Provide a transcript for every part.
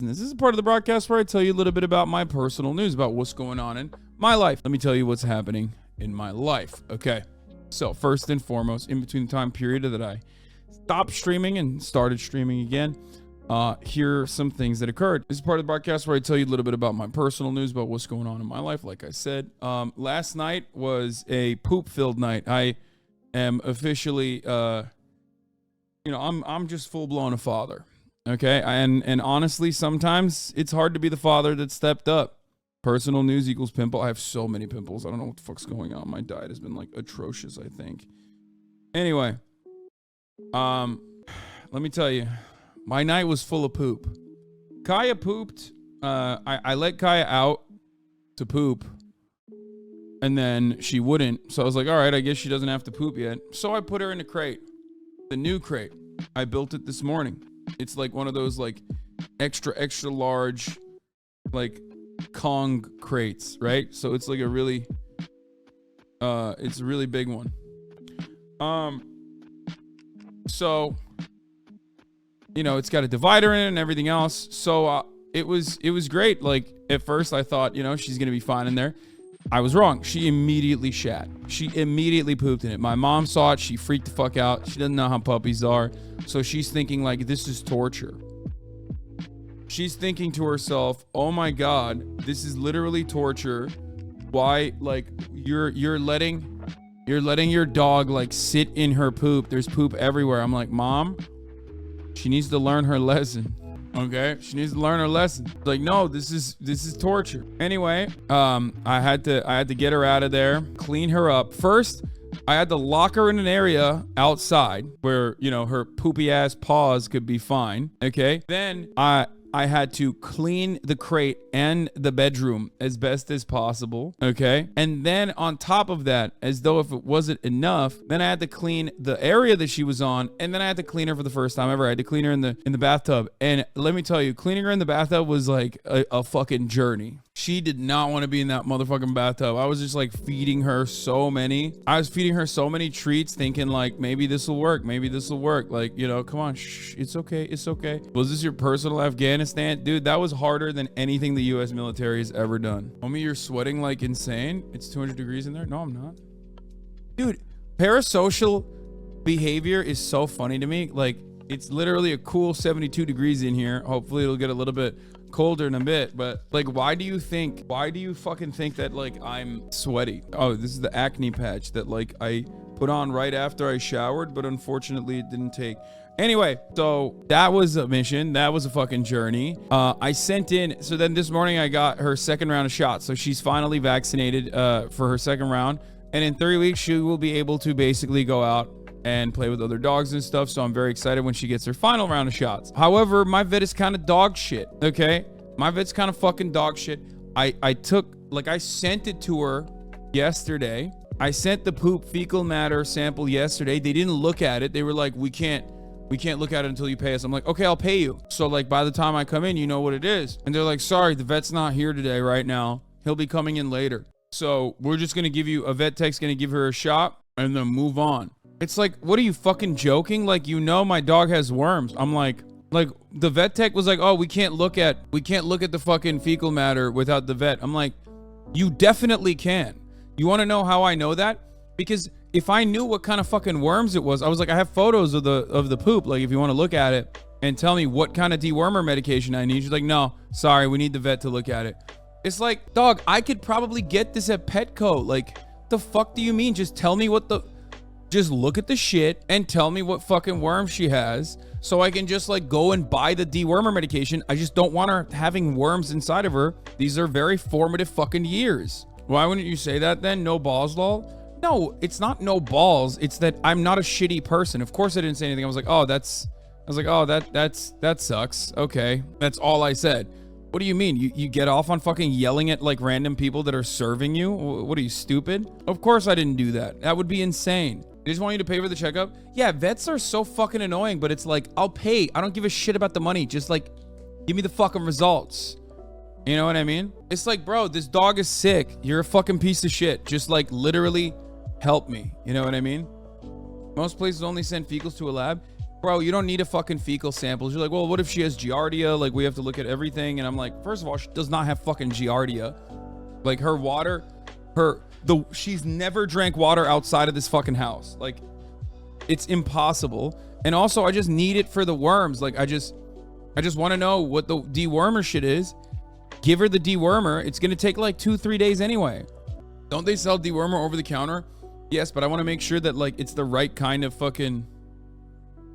This is part of the broadcast where I tell you a little bit about my personal news, about what's going on in my life. Let me tell you what's happening in my life. Okay. So first and foremost, in between the time period that I stopped streaming and started streaming again, here are some things that occurred. This is part of the broadcast where I tell you a little bit about my personal news, about what's going on in my life. Like I said, last night was a poop-filled night. I am officially, I'm just full-blown a father. Okay, and honestly, sometimes it's hard to be the father that stepped up. Personal news equals pimple. I have so many pimples. I don't know what the fuck's going on. My diet has been like atrocious, I think. Anyway, let me tell you, my night was full of poop. Kaya pooped. I let Kaya out to poop, and then she wouldn't. So I was like, all right, I guess she doesn't have to poop yet. So I put her in a crate, the new crate. I built it this morning. It's like one of those like extra large like Kong crates, right? So it's like a really it's a really big one. So it's got a divider in it and everything else. So it was great. Like at first I thought, she's gonna be fine in there. I was wrong. She immediately shat. She immediately pooped in it. My mom saw it. She freaked the fuck out. She doesn't know how puppies are. So she's thinking like, this is torture. She's thinking to herself, oh my God, this is literally torture. Why? Like you're letting your dog like sit in her poop. There's poop everywhere. I'm like, Mom, she needs to learn her lesson. Okay, she needs to learn her lesson. Like, no, this is torture. Anyway, I had to get her out of there, clean her up. First, I had to lock her in an area outside where, her poopy ass paws could be fine. Okay. Then I had to clean the crate and the bedroom as best as possible. Okay. And then on top of that, as though if it wasn't enough, then I had to clean the area that she was on. And then I had to clean her for the first time ever. I had to clean her in the bathtub. And let me tell you, cleaning her in the bathtub was like a fucking journey. She did not want to be in that motherfucking bathtub. I was just like feeding her so many treats, thinking like, maybe this will work. Maybe this will work. Like, come on. Shh, it's okay. It's okay. Was this your personal Afghanistan? Dude, that was harder than anything the U.S. military has ever done. Homie, you're sweating like insane. It's 200 degrees in there. No, I'm not. Dude, parasocial behavior is so funny to me. Like, it's literally a cool 72 degrees in here. Hopefully it'll get a little bit colder in a bit, but like, why do you fucking think that like I'm sweaty? Oh, this is the acne patch that like I put on right after I showered, but unfortunately it didn't take. Anyway, so that was a mission. That was a fucking journey. I sent in, so then this morning I got her second round of shots. So she's finally vaccinated for her second round. And in 3 weeks, she will be able to basically go out and play with other dogs and stuff. So I'm very excited when she gets her final round of shots. However, my vet is kind of dog shit. Okay. My vet's kind of fucking dog shit. I sent it to her yesterday. I sent the poop fecal matter sample yesterday. They didn't look at it. They were like, we can't look at it until you pay us. I'm like, okay, I'll pay you. So like by the time I come in, you know what it is. And they're like, sorry, the vet's not here today right now. He'll be coming in later. So we're just going to give you a vet tech's going to give her a shot and then move on. It's like, what are you fucking joking? Like, my dog has worms. I'm like the vet tech was like, oh, we can't look at the fucking fecal matter without the vet. I'm like, you definitely can. You want to know how I know that? Because if I knew what kind of fucking worms it was, I was like, I have photos of the poop. Like, if you want to look at it and tell me what kind of dewormer medication I need. She's like, no, sorry, we need the vet to look at it. It's like, dog, I could probably get this at Petco. Like, the fuck do you mean? Just tell me just look at the shit and tell me what fucking worm she has so I can just like go and buy the dewormer medication. I just don't want her having worms inside of her. These are very formative fucking years. Why wouldn't you say that then? No balls, lol? No, it's not no balls. It's that I'm not a shitty person. Of course I didn't say anything. I was like, oh, that sucks. Okay. That's all I said. What do you mean? You get off on fucking yelling at like random people that are serving you? What are you, stupid? Of course I didn't do that. That would be insane. They just want you to pay for the checkup? Yeah, vets are so fucking annoying, but it's like, I'll pay. I don't give a shit about the money. Just like, give me the fucking results. You know what I mean? It's like, bro, this dog is sick. You're a fucking piece of shit. Just like literally help me. You know what I mean? Most places only send fecals to a lab. bro, you don't need a fucking fecal samples. You're like, well, what if she has giardia? Like, we have to look at everything. And I'm like, first of all, she does not have fucking giardia. Like, her water, she's never drank water outside of this fucking house. Like, it's impossible. And also, I just need it for the worms. Like, I just want to know what the dewormer shit is. Give her the dewormer. It's going to take like 2-3 days anyway. Don't they sell dewormer over the counter? Yes, but I want to make sure that like it's the right kind of fucking,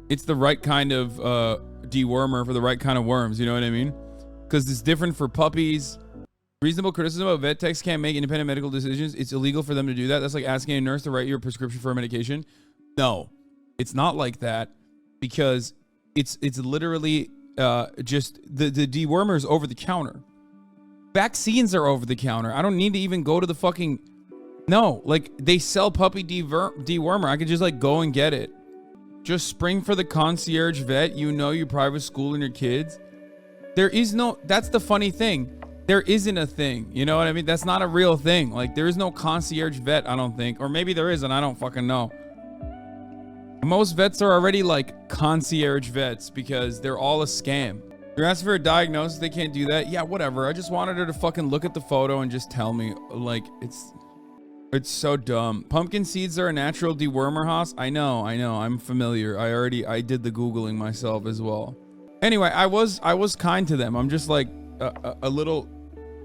it's the right kind of dewormer for the right kind of worms. You know what I mean? Because it's different for puppies. Reasonable criticism of vet techs can't make independent medical decisions. It's illegal for them to do that. That's like asking a nurse to write you a prescription for a medication. No, it's not like that, because it's literally just the dewormers over the counter. Vaccines are over the counter. I don't need to even go to the fucking, no, like they sell puppy dewormer. I could just like go and get it. Just spring for the concierge vet. You know, your private school and your kids. There is no, that's the funny thing. There isn't a thing. You know what I mean? That's not a real thing. Like, there is no concierge vet, I don't think. Or maybe there is, and I don't fucking know. Most vets are already like concierge vets because they're all a scam. You're asking for a diagnosis, they can't do that. Yeah, whatever. I just wanted her to fucking look at the photo and just tell me. Like, it's so dumb. Pumpkin seeds are a natural dewormer, Haas. I know. I'm familiar. I did the Googling myself as well. Anyway, I was kind to them. I'm just like a little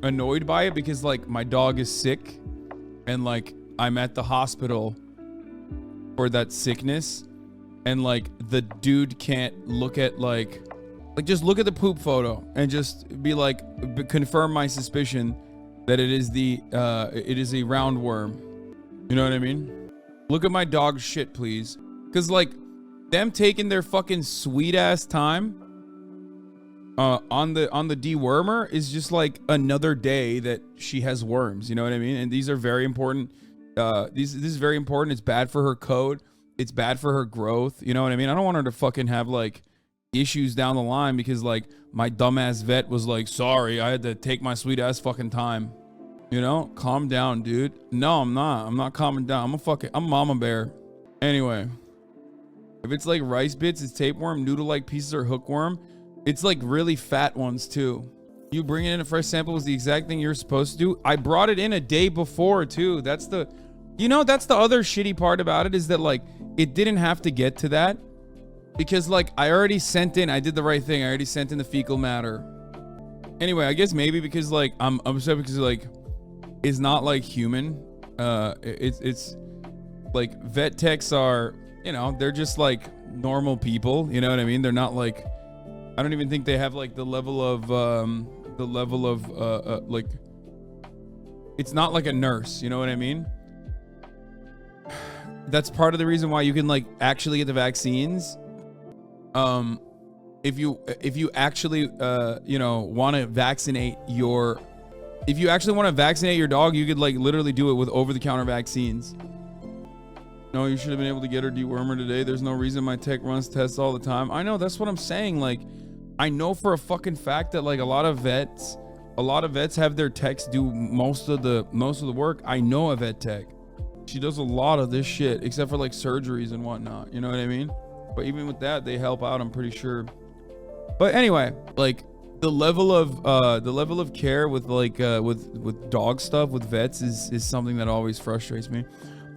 annoyed by it because like my dog is sick and like I'm at the hospital for that sickness, and like the dude can't look at like just look at the poop photo and just be like, confirm my suspicion that it is a roundworm. You know what I mean? Look at my dog's shit, please. Because like them taking their fucking sweet ass time on the dewormer is just like another day that she has worms. You know what I mean? And these are very important. This is very important. It's bad for her coat. It's bad for her growth. You know what I mean? I don't want her to fucking have like issues down the line because like my dumbass vet was like, sorry, I had to take my sweet ass fucking time. You know, calm down, dude. No, I'm not calming down. I'm mama bear. Anyway, if it's like rice bits, it's tapeworm, noodle-like pieces, or hookworm. It's like really fat ones too. You bringing in a fresh sample was the exact thing you're supposed to do. I brought it in a day before too. That's the other shitty part about it, is that like it didn't have to get to that because like I already sent in, I did the right thing. I already sent in the fecal matter. Anyway, I guess maybe because like I'm upset because like it's not like human. It's like vet techs are, you know, they're just like normal people. You know what I mean? They're not like, I don't even think they have like the level of like, it's not like a nurse. You know what I mean? That's part of the reason why you can like actually get the vaccines. If you actually want to vaccinate your, if you actually want to vaccinate your dog, you could like literally do it with over-the-counter vaccines. No, you should have been able to get her dewormer today. There's no reason my tech runs tests all the time. I know, that's what I'm saying. Like, I know for a fucking fact that like a lot of vets have their techs do most of the work. I know a vet tech. She does a lot of this shit, except for like surgeries and whatnot. You know what I mean? But even with that, they help out, I'm pretty sure. But anyway, like the level of care with like with dog stuff with vets is something that always frustrates me.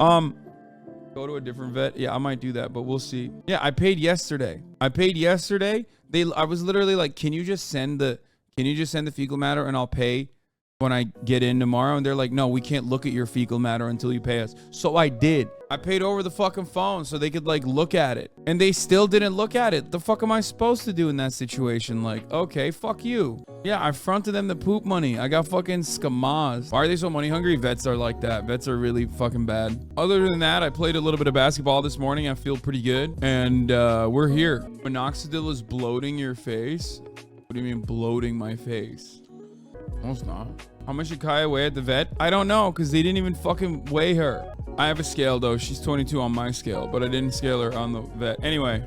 Go to a different vet. Yeah, I might do that, but we'll see. Yeah, I paid yesterday. I was literally like, can you just send the fecal matter and I'll pay when I get in tomorrow? And they're like, no, we can't look at your fecal matter until you pay us. So I did. I paid over the fucking phone so they could like look at it, and they still didn't look at it. The fuck am I supposed to do in that situation? Like, okay, fuck you. Yeah, I fronted them the poop money. I got fucking scammers. Why are they so money hungry? Vets are like that. Vets are really fucking bad. Other than that, I played a little bit of basketball this morning. I feel pretty good, and we're here. Minoxidil is bloating your face. What do you mean bloating my face? No, it's not. How much did Kaya weigh at the vet? I don't know, because they didn't even fucking weigh her. I have a scale though. She's 22 on my scale, but I didn't scale her on the vet. Anyway,